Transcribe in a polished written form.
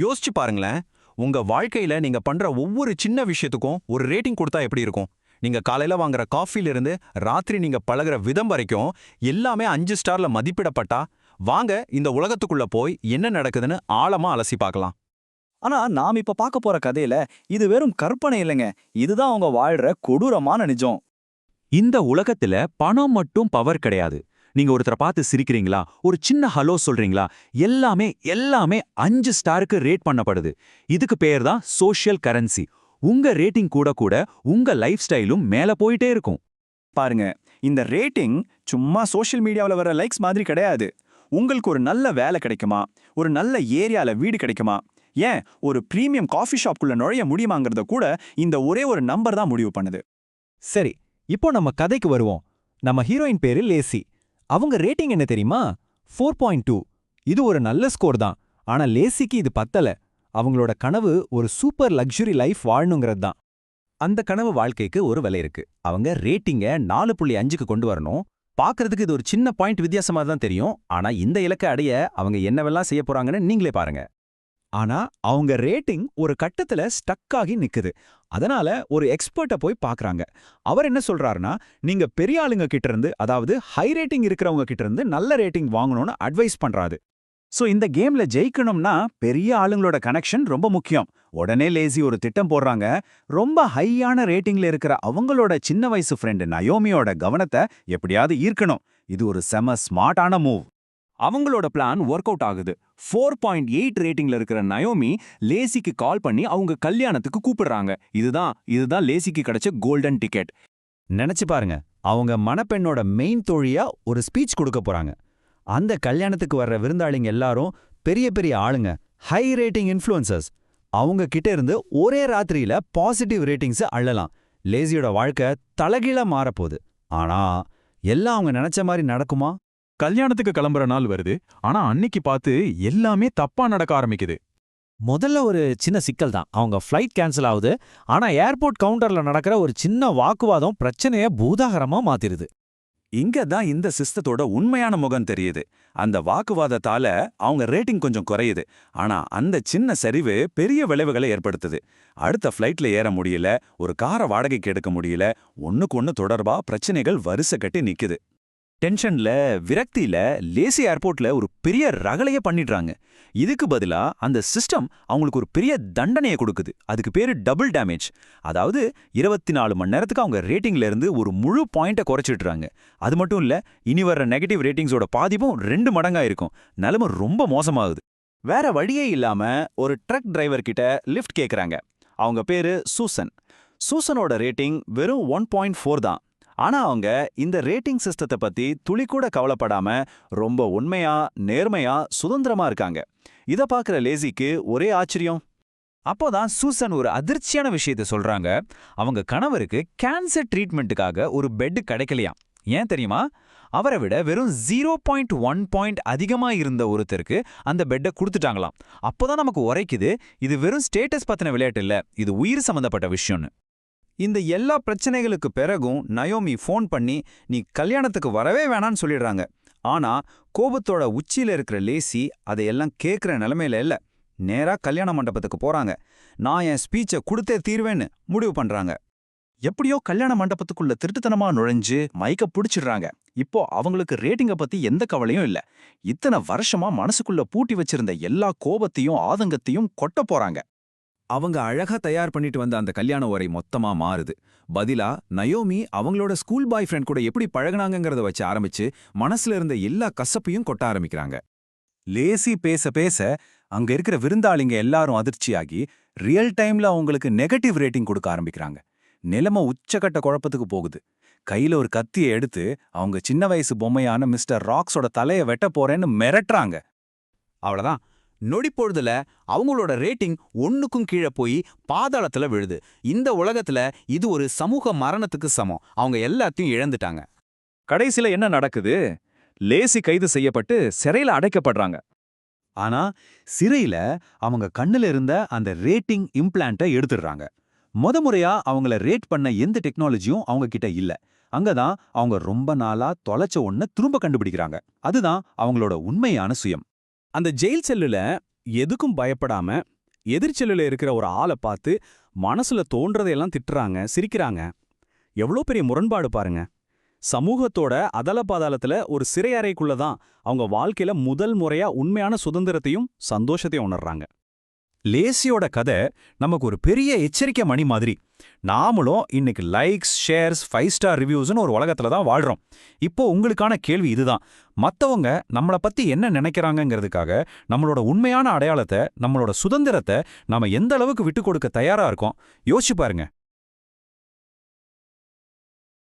யோசிச்சு பாருங்களேன். உங்க வாழ்க்கையில நீங்க பண்ற ஒவ்வொரு சின்ன விஷயத்துக்கும் ஒரு ரேட்டிங் கொடுத்தா எப்படி இருக்கும்? நீங்க காலையில வாங்குற காஃபில இருந்து ராத்திரி நீங்க பழகுற விதம் வரைக்கும் எல்லாமே 5 ஸ்டார்ல மதிப்பிடப்பட்டா, வாங்க இந்த உலகத்துக்குள்ள போய் என்ன நடக்குதுன்னு ஆழமா அலசி பார்க்கலாம். ஆனா நாம் இப்ப பார்க்க போற கதையில இது வெறும் கற்பனை இல்லைங்க. இதுதான் அவங்க வாழ்ற கொடூரமான நிஜம். இந்த உலகத்துல பணம் மட்டும் பவர் கிடையாது. நீங்க ஒருத்தரை பார்த்து சிரிக்கிறீங்களா, ஒரு சின்ன ஹலோ சொல்றீங்களா, எல்லாமே எல்லாமே 5 ஸ்டாருக்கு ரேட் பண்ணப்படுது. இதுக்கு பேர் தான் சோஷியல் கரன்சி. உங்க ரேட்டிங் கூட கூட உங்க லைஃப் ஸ்டைலும் மேல போயிட்டே இருக்கும். பாருங்க, இந்த ரேட்டிங் சும்மா சோஷியல் மீடியாவில் வர லைக்ஸ் மாதிரி கிடையாது. உங்களுக்கு ஒரு நல்ல வேலை கிடைக்குமா, ஒரு நல்ல ஏரியால வீடு கிடைக்குமா, ஏன் ஒரு பிரீமியம் காஃபி ஷாப்குள்ள நுழைய முடியுமாங்கிறத கூட இந்த ஒரே ஒரு நம்பர் தான் முடிவு பண்ணுது. சரி, இப்போ நம்ம கதைக்கு வருவோம். நம்ம ஹீரோயின் பேரு லேசி. அவங்க ரேட்டிங் என்ன தெரியுமா? 4.2. இது ஒரு நல்ல ஸ்கோர் தான். ஆனா லேசிக்கு இது பத்தல. அவங்களோட கனவு ஒரு சூப்பர் லக்ஸுரி லைஃப் வாழணுங்கிறது தான். அந்த கனவு வாழ்க்கைக்கு ஒரு விலை இருக்கு. அவங்க ரேட்டிங்க 4.5க்கு கொண்டு வரணும். பார்க்கறதுக்கு இது ஒரு சின்ன பாயிண்ட் வித்தியாசமா தான் தெரியும். ஆனா இந்த இலக்கை அடைய அவங்க என்னவெல்லாம் செய்ய போறாங்கன்னு நீங்களே பாருங்க. ஆனா அவங்க ரேட்டிங் ஒரு கட்டத்துல ஸ்டக் ஆகி நிக்குது. அதனால ஒரு எக்ஸ்பர்ட்ட போய் பார்க்கறாங்க. அவர் என்ன சொல்றாருன்னா, நீங்க பெரிய ஆளுங்க கிட்ட இருந்து, அதாவது ஹை ரேட்டிங் இருக்கிறவங்க கிட்ட இருந்து நல்ல ரேட்டிங் வாங்கணும்னு அட்வைஸ் பண்றாரு. சோ இந்த கேம்ல ஜெயிக்கணும்னா பெரிய ஆளுங்களோட கனெக்ஷன் ரொம்ப முக்கியம். உடனே லேசி ஒரு திட்டம் போடுறாங்க. ரொம்ப ஹையான ரேட்டிங்ல இருக்கிற அவங்களோட சின்ன வயசு ஃப்ரெண்டு நயோமியோட கவனத்தை எப்படியாவது ஈர்க்கணும். இது ஒரு செம ஸ்மார்ட்டான மூவ். அவங்களோட பிளான் ஒர்க் அவுட் ஆகுது. 4.8 ரேட்டிங்ல இருக்கிற நயோமி லேசிக்கு கால் பண்ணி அவங்க கல்யாணத்துக்கு கூப்பிடுறாங்க. இதுதான் லேசிக்கு கிடைச்ச கோல்டன் டிக்கெட். நினைச்சு பாருங்க, அவங்க மணப்பெண்ணோட மெயின் தோழியா ஒரு ஸ்பீச் கொடுக்க போறாங்க. அந்த கல்யாணத்துக்கு வர்ற விருந்தாளிங்க எல்லாரும் பெரிய பெரிய ஆளுங்க, ஹை ரேட்டிங் இன்ஃப்ளூயன்சர்ஸ். அவங்க கிட்ட இருந்து ஒரே ராத்திரியில பாசிட்டிவ் ரேட்டிங்ஸ் அள்ளலாம். லேசியோட வாழ்க்கை தலகீழா மாறப்போகுது. ஆனா எல்லாம் அவங்க நினைச்ச மாதிரி நடக்குமா? கல்யாணத்துக்கு கிளம்புற நாள் வருது. ஆனா அன்னைக்கு பார்த்து எல்லாமே தப்பா நடக்க ஆரம்பிக்குது. முதல்ல ஒரு சின்ன சிக்கல் தான். அவங்க ஃப்ளைட் கேன்சல் ஆகுது. ஆனா ஏர்போர்ட் கவுண்டர்ல நடக்கிற ஒரு சின்ன வாக்குவாதம் பிரச்சனைய பூதாகரமா மாத்திருது. இங்க தான் இந்த சிஸ்டத்தோட உண்மையான முகம் தெரியுது. அந்த வாக்குவாதத்தால அவங்க ரேட்டிங் கொஞ்சம் குறையுது. ஆனா அந்த சின்ன சரிவு பெரிய விளைவுகளை ஏற்படுத்துது. அடுத்த ஃப்ளைட்ல ஏற முடியல, ஒரு காரை வாடகைக்கு எடுக்க முடியல, ஒண்ணுக்கு ஒண்ணு தொடர்பா பிரச்சனைகள் வரிசை கட்டி நிக்குது. டென்ஷன்ல, விரக்தியில லேசி ஏர்போர்ட்ல ஒரு பெரிய ரகளையே பண்ணிடுறாங்க. இதுக்கு பதிலா அந்த சிஸ்டம் அவங்களுக்கு ஒரு பெரிய தண்டனையை கொடுக்குது. அதுக்கு பேரு டபுள் டேமேஜ். அதாவது 24 மணி நேரத்துக்கு அவங்க ரேட்டிங்ல இருந்து ஒரு முழு பாயிண்ட்டை குறைச்சிடுறாங்க. அது மட்டும் இல்ல, இனி வர்ற நெகட்டிவ் ரேட்டிங்ஸோட பாதிப்பும் 2 மடங்கா இருக்கும். நிலைமை ரொம்ப மோசமாகுது. வேற வழியே இல்லாம ஒரு ட்ரக் டிரைவர் கிட்ட லிஃப்ட் கேக்குறாங்க. அவங்க பேரு சூசன். சூசனோட ரேட்டிங் வெறும் 1.4 தான். ஆனா அவங்க இந்த ரேட்டிங் சிஸ்டத்தை பத்தி துளி கூட கவலைப்படாம ரொம்ப உண்மையா, நேர்மையா, சுதந்திரமா இருக்காங்க. இத பாக்குற லேசிக்கு ஒரே ஆச்சரியம். அப்போதான் சூசன் ஒரு அதிர்ச்சியான விஷயத்தை சொல்றாங்க. அவங்க கணவருக்கு கேன்சர் ட்ரீட்மெண்ட்டுக்காக ஒரு பெட் கிடைக்கலையாம். ஏன் தெரியுமா? அவரை விட வெறும் 0.1 பாயிண்ட் அதிகமா இருந்த ஒருத்தருக்கு அந்த பெட்டை கொடுத்துட்டாங்களாம். அப்போதான் நமக்கு உரைக்குது, இது வெறும் ஸ்டேட்டஸ் பத்தின விளையாட்டு இல்ல, இது உயிர் சம்பந்தப்பட்ட விஷயம்னு. இந்த எல்லா பிரச்சனைகளுக்கு பிறகும் நயோமி ஃபோன் பண்ணி நீ கல்யாணத்துக்கு வரவே வேணான்னு சொல்லிடுறாங்க. ஆனா கோபத்தோட உச்சியில இருக்கிற லேசி அதையெல்லாம் கேட்குற நிலைமையில இல்ல. நேரா கல்யாண மண்டபத்துக்கு போறாங்க. நான் என் ஸ்பீச்சை கொடுத்தே தீர்வேன்னு முடிவு பண்றாங்க. எப்படியோ கல்யாண மண்டபத்துக்குள்ள திருட்டுத்தனமா நுழைஞ்சு மைக்க பிடிச்சிடுறாங்க. இப்போ அவங்களுக்கு ரேட்டிங்கை பத்தி எந்த கவலையும் இல்ல. இத்தனை வருஷமா மனசுக்குள்ள பூட்டி வச்சிருந்த எல்லா கோபத்தையும் ஆதங்கத்தையும் கொட்ட போறாங்க. அவங்க அழகா தயார் பண்ணிட்டு வந்த அந்த கல்யாண உரை மொத்தமா மாறுது. பதிலா நயோமி அவங்களோட ஸ்கூல் பாய் ஃப்ரெண்ட் கூட எப்படி பழகுனாங்கங்கிறத வச்சு ஆரம்பிச்சு மனசுல இருந்த எல்லா கசப்பையும் கொட்ட ஆரம்பிக்கிறாங்க. லேசி பேச பேச அங்க இருக்கிற விருந்தாளிங்க எல்லாரும் அதிர்ச்சியாகி ரியல் டைம்ல அவங்களுக்கு நெகட்டிவ் ரேட்டிங் கொடுக்க ஆரம்பிக்கிறாங்க. நிலைமை உச்சக்கட்ட குழப்பத்துக்கு போகுது. கையில ஒரு கத்தியை எடுத்து அவங்க சின்ன வயசு பொம்மையான மிஸ்டர் ராக்ஸோட தலையை வெட்ட போறேன்னு மிரட்டுறாங்க. அவ்வளவுதான். நொடிப்பொழுதுல அவங்களோட ரேட்டிங் 1க்கும் கீழே போய் பாதாளத்துல விழுது. இந்த உலகத்துல இது ஒரு சமூக மரணத்துக்கு சமம். அவங்க எல்லாத்தையும் இழந்துட்டாங்க. கடைசில என்ன நடக்குது? லேசி கைது செய்யப்பட்டு சிறையில அடைக்கப்படுறாங்க. ஆனா சிறையில அவங்க கண்ணுல இருந்த அந்த ரேட்டிங் இம்ப்ளான்ட்டை எடுத்துடுறாங்க. முறையா அவங்கள ரேட் பண்ண எந்த டெக்னாலஜியும் அவங்க கிட்ட இல்ல. அங்கதான் அவங்க ரொம்ப நாளா தொலைச்ச ஒன்ன திரும்ப கண்டுபிடிக்கிறாங்க. அதுதான் அவங்களோட உண்மையான சுயம். அந்த ஜெயில் செல்லுல எதுக்கும் பயப்படாம எதிர்ச்செல்லுல இருக்கிற ஒரு ஆளை பார்த்து மனசுல தோன்றதையெல்லாம் திட்டுறாங்க, சிரிக்கிறாங்க. எவ்வளோ பெரிய முரண்பாடு பாருங்க. சமூகத்தோட அதல பாதாளத்துல ஒரு சிறை அறைக்குள்ள தான் அவங்க வாழ்க்கையில முதல் முறையா உண்மையான சுதந்திரத்தையும் சந்தோஷத்தையும் உணர்றாங்க. லேசியோட கதை நமக்கு ஒரு பெரிய எச்சரிக்கை மணி மாதிரி. நாமளும் இன்னைக்கு லைக்ஸ், ஷேர்ஸ், 5 ஸ்டார் ரிவ்யூஸ்னு ஒரு உலகத்துல தான் வாழ்றோம். இப்போ உங்களுக்கான கேள்வி இதுதான். மத்தவங்க நம்மள பத்தி என்ன நினைக்கிறாங்கங்கிறதுக்காக நம்மளோட உண்மையான அடையாளத்தை, நம்மளோட சுதந்திரத்தை நாம எந்த அளவுக்கு விட்டு கொடுக்க தயாரா இருக்கோம்? யோசிச்சு பாருங்க.